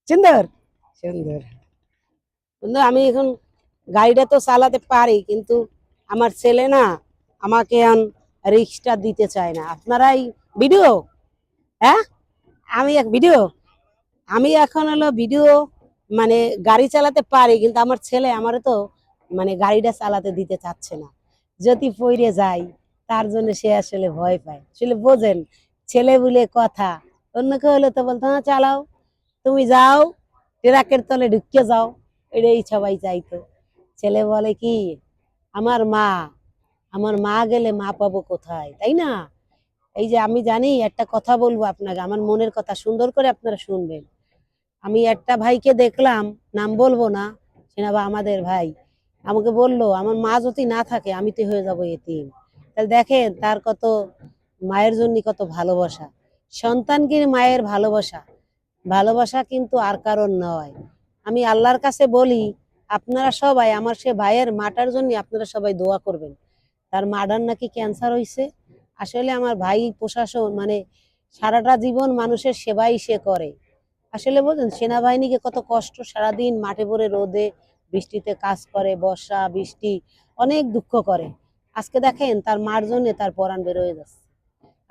সুন্দর সুন্দর বন্ধু, আমি এখন গাড়িটা তো চালাতে পারি, কিন্তু আমার ছেলে না আমাকে এখন রিক্সটা দিতে চায় না। আপনারাই ভিডিও, হ্যাঁ আমি এক ভিডিও, আমি এখন হলো ভিডিও, মানে গাড়ি চালাতে পারি, কিন্তু আমার ছেলে আমারে তো মানে গাড়িটা চালাতে দিতে চাচ্ছে না। যদি পইরে যাই তার জন্য সে আসলে ভয় পায়। আসলে বোঝেন, ছেলে বলে কথা। অন্য কেউ হলে তো বলতো হ্যাঁ চালাও, তুমি যাও, ট্রাকের তলে ঢুকিয়ে যাও, এটাই সবাই চাইতো। ছেলে বলে কি, আমার মা, আমার মা গেলে মা পাবো কোথায়, তাই না? এই যে আমি জানি, একটা কথা বলবো আপনাকে, আমার মনের কথা, সুন্দর করে আপনারা শুনবেন। আমি একটা ভাইকে দেখলাম, নাম বলবো না, সেনা বা আমাদের ভাই, আমাকে বললো আমার মা যদি না থাকে আমি তো হয়ে যাবো এতিম। তাহলে দেখেন তার কত মায়ের জন্য কত ভালোবাসা। সন্তানকে মায়ের ভালোবাসা, ভালোবাসা কিন্তু আর কারণ নয়। আমি আল্লাহর কাছে বলি, আপনারা সবাই আমার সে ভাইয়ের মাটার জন্য আপনারা সবাই দোয়া করবেন। তার মাটার নাকি ক্যান্সার হয়েছে। আসলে আমার ভাই প্রশাসন মানে সারাটা জীবন মানুষের সেবাই সে করে। আসলে বলছেন সেনাবাহিনীকে কত কষ্ট, সারাদিন মাঠে পড়ে রোদে বৃষ্টিতে কাজ করে, বর্ষা বৃষ্টি অনেক দুঃখ করে। আজকে দেখেন তার মার জন্য তার পরাণ বের হয়ে যাচ্ছে।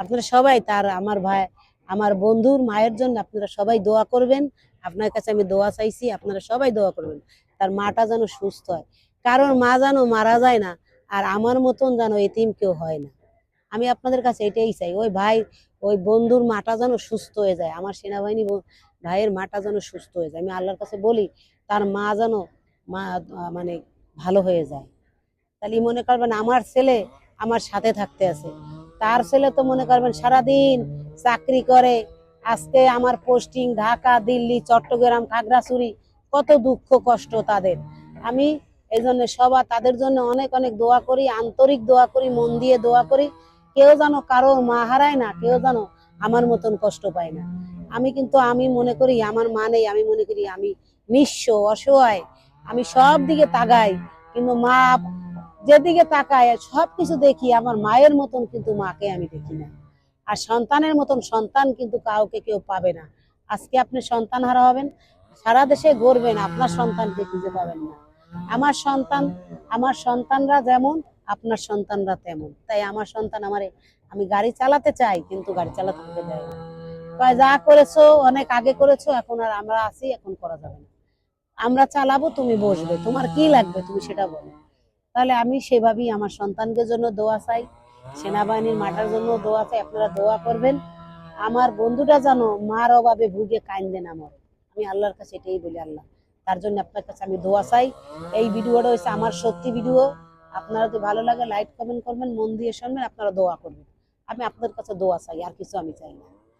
আপনারা সবাই তার, আমার ভাই, আমার বন্ধুর মায়ের জন্য আপনারা সবাই দোয়া করবেন। আপনার কাছে আমি দোয়া চাইছি, আপনারা সবাই দোয়া করবেন তার মাটা যেন সুস্থ হয়। কারণ মা যেন মারা যায় না, আর আমার মতন যেন এতিম কেউ হয় না। আমি আপনাদের কাছে এটাই চাই, ওই ভাই, ওই বন্ধুর মাটা যেন সুস্থ হয়ে যায়, আমার সেনাবাহিনী ভাইয়ের মাটা যেন সুস্থ হয়ে যায়। আমি আল্লাহর কাছে বলি তার মা যেন মা মানে ভালো হয়ে যায়। তাহলে মনে করবেন আমার ছেলে আমার সাথে থাকতে আছে, তার ছেলে তো মনে করবেন সারাদিন চাকরি করে। আজকে আমার পোস্টিং ঢাকা, দিল্লি, চট্টগ্রাম, খাগড়াছড়ি, কত দুঃখ কষ্ট তাদের। আমি এই জন্য সবার তাদের জন্য অনেক অনেক দোয়া করি, আন্তরিক দোয়া করি, মন দিয়ে দোয়া করি। কেউ যেন কারো মা হারায় না, কেউ যেন আমার মতন কষ্ট পায় না। আমি কিন্তু আমি মনে করি আমার মা নেই, আমি মনে করি আমি নিঃস্ব, অসহায়। আমি সব দিকে তাকাই, কিন্তু মা যেদিকে তাকায় সবকিছু দেখি, আমার মায়ের মতন কিন্তু মাকে আমি দেখি না। আর সন্তানের মতন সন্তান কিন্তু কাউকে কেউ পাবে না। আজকে আপনি সন্তান হারা হবেন, সারা দেশে ঘুরবেন, আপনার সন্তানকে খুঁজে পাবেন না। আমার সন্তান, আমার সন্তানরা যেমন আপনার সন্তানরা তেমন। তাই আমার সন্তান আমারে, আমি গাড়ি চালাতে চাই কিন্তু গাড়ি চালাতে দিতে দেয় না। কয় যা করেছো অনেক আগে করেছো, এখন আর আমরা আছি, এখন করা যাবে না। আমরা চালাবো, তুমি বসবে, তোমার কি লাগবে তুমি সেটা বলো। তাহলে আমি সেভাবেই আমার সন্তানকে জন্য দোয়া চাই, সেনাবাহিনীর মাটার জন্য দোয়া চাই। আপনারা দোয়া করবেন আমার বন্ধুটা যেন মার অভাবে ভুগে কাইন্দে না মরে। আমি আল্লাহর কাছে এটাই বলি, আল্লাহ তার জন্য আপনার কাছে আমি দোয়া চাই। এই ভিডিওটা হচ্ছে আমার সত্যি ভিডিও। আপনারা যদি ভালো লাগে লাইক কমেন্ট করবেন, মন দিয়ে শুনবেন, আপনারা দোয়া করবেন। আমি আপনাদের কাছে দোয়া চাই, আর কিছু আমি চাই না।